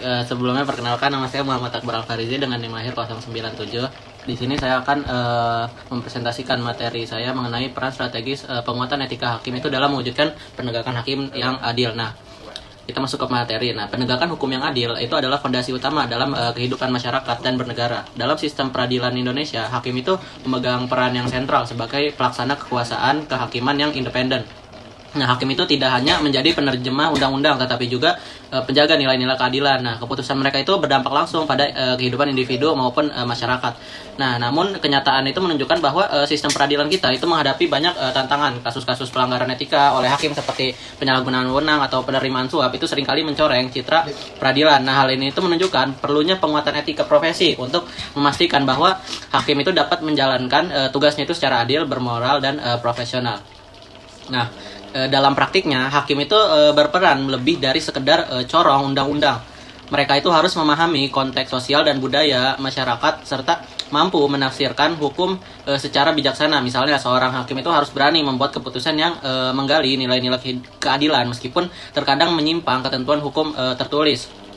Sebelumnya perkenalkan, nama saya Muhammad Akbar Al-Farizi dengan NIM lahir 097. Di sini saya akan mempresentasikan materi saya mengenai peran strategis penguatan etika hakim itu dalam mewujudkan penegakan hakim yang adil. Nah, kita masuk ke materi. Nah, penegakan hukum yang adil itu adalah fondasi utama dalam kehidupan masyarakat dan bernegara. Dalam sistem peradilan Indonesia, hakim itu memegang peran yang sentral sebagai pelaksana kekuasaan kehakiman yang independen. Nah, hakim itu tidak hanya menjadi penerjemah undang-undang, tetapi juga penjaga nilai-nilai keadilan. Nah, keputusan mereka itu berdampak langsung pada kehidupan individu maupun masyarakat. Nah, namun kenyataan itu menunjukkan bahwa sistem peradilan kita itu menghadapi banyak tantangan. Kasus-kasus pelanggaran etika oleh hakim seperti penyalahgunaan wewenang atau penerimaan suap itu seringkali mencoreng citra peradilan. Nah, hal ini itu menunjukkan perlunya penguatan etika profesi untuk memastikan bahwa hakim itu dapat menjalankan tugasnya itu secara adil, bermoral, dan profesional. Nah, dalam praktiknya, hakim itu berperan lebih dari sekedar corong undang-undang. Mereka itu harus memahami konteks sosial dan budaya masyarakat, serta mampu menafsirkan hukum secara bijaksana. Misalnya, seorang hakim itu harus berani membuat keputusan yang menggali nilai-nilai keadilan, meskipun terkadang menyimpang ketentuan hukum tertulis.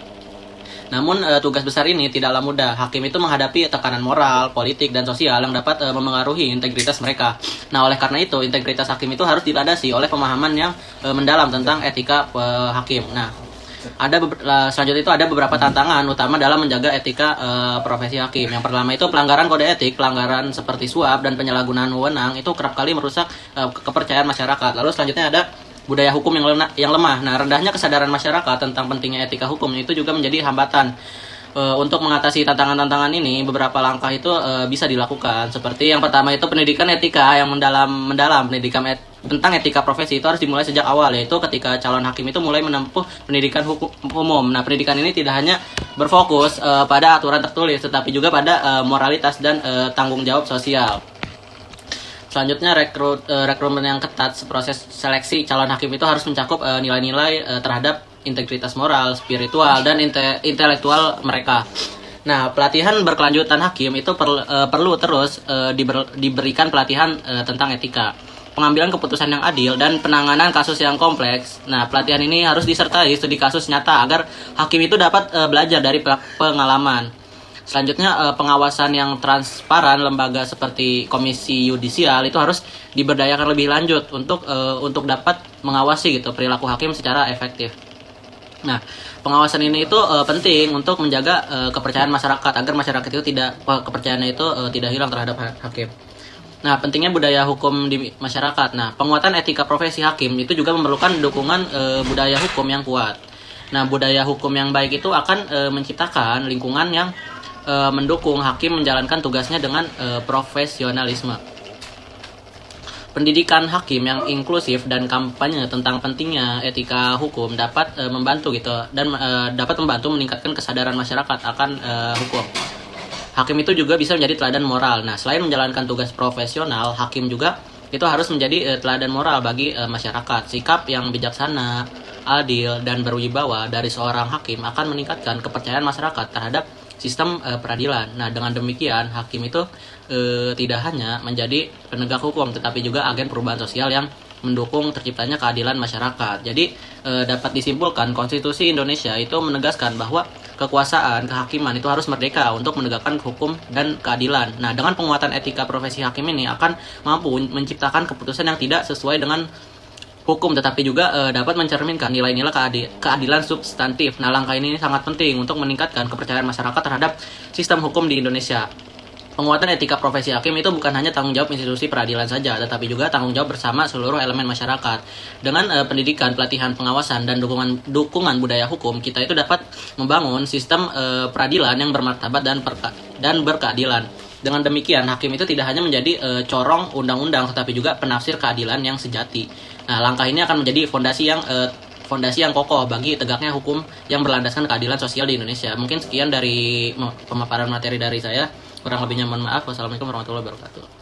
Namun tugas besar ini tidaklah mudah. Hakim itu menghadapi tekanan moral, politik, dan sosial yang dapat memengaruhi integritas mereka. Nah, oleh karena itu, integritas hakim itu harus dilandasi oleh pemahaman yang mendalam tentang etika hakim. Nah, selanjutnya itu ada beberapa tantangan utama dalam menjaga etika profesi hakim. Yang pertama itu pelanggaran kode etik, pelanggaran seperti suap dan penyalahgunaan wewenang itu kerap kali merusak kepercayaan masyarakat. Lalu selanjutnya ada budaya hukum yang lemah. Nah, rendahnya kesadaran masyarakat tentang pentingnya etika hukum itu juga menjadi hambatan. Untuk mengatasi tantangan-tantangan ini, beberapa langkah itu bisa dilakukan. Seperti yang pertama itu pendidikan etika yang mendalam. Pendidikan tentang etika profesi itu harus dimulai sejak awal, yaitu ketika calon hakim itu mulai menempuh pendidikan hukum umum. Nah, pendidikan ini tidak hanya berfokus pada aturan tertulis, tetapi juga pada moralitas dan tanggung jawab sosial. Selanjutnya, rekrutmen yang ketat. Proses seleksi calon hakim itu harus mencakup nilai-nilai terhadap integritas moral, spiritual, dan intelektual mereka. Nah, pelatihan berkelanjutan hakim itu perlu terus diberikan pelatihan tentang etika, pengambilan keputusan yang adil, dan penanganan kasus yang kompleks. Nah, pelatihan ini harus disertai studi kasus nyata agar hakim itu dapat belajar dari pengalaman. Selanjutnya, pengawasan yang transparan. Lembaga seperti komisi yudisial itu harus diberdayakan lebih lanjut untuk dapat mengawasi perilaku hakim secara efektif. Nah, pengawasan ini itu penting untuk menjaga kepercayaan masyarakat agar masyarakat itu kepercayaannya itu tidak hilang terhadap hakim. Nah, pentingnya budaya hukum di masyarakat. Nah, penguatan etika profesi hakim itu juga memerlukan dukungan budaya hukum yang kuat. Nah, budaya hukum yang baik itu akan menciptakan lingkungan yang mendukung hakim menjalankan tugasnya dengan profesionalisme. Pendidikan hakim yang inklusif dan kampanye tentang pentingnya etika hukum dapat membantu dan dapat membantu meningkatkan kesadaran masyarakat akan hukum. Hakim itu juga bisa menjadi teladan moral. Nah, selain menjalankan tugas profesional, hakim juga itu harus menjadi teladan moral bagi masyarakat. Sikap yang bijaksana, adil, dan berwibawa dari seorang hakim akan meningkatkan kepercayaan masyarakat terhadap sistem peradilan. Nah, dengan demikian hakim itu tidak hanya menjadi penegak hukum, tetapi juga agen perubahan sosial yang mendukung terciptanya keadilan masyarakat. Jadi dapat disimpulkan, konstitusi Indonesia itu menegaskan bahwa kekuasaan kehakiman itu harus merdeka untuk menegakkan hukum dan keadilan. Nah, dengan penguatan etika profesi hakim ini akan mampu menciptakan keputusan yang tidak sesuai dengan hukum, tetapi juga dapat mencerminkan nilai-nilai keadilan substantif. Nah, langkah ini sangat penting untuk meningkatkan kepercayaan masyarakat terhadap sistem hukum di Indonesia. Penguatan etika profesi hakim itu bukan hanya tanggung jawab institusi peradilan saja, tetapi juga tanggung jawab bersama seluruh elemen masyarakat. Dengan pendidikan, pelatihan, pengawasan, dan dukungan budaya hukum, kita itu dapat membangun sistem peradilan yang bermartabat dan berkeadilan. Dengan demikian, hakim itu tidak hanya menjadi corong undang-undang, tetapi juga penafsir keadilan yang sejati. Nah, langkah ini akan menjadi fondasi yang kokoh bagi tegaknya hukum yang berlandaskan keadilan sosial di Indonesia. Mungkin sekian dari pemaparan materi dari saya. Kurang lebihnya mohon maaf. Wassalamualaikum warahmatullahi wabarakatuh.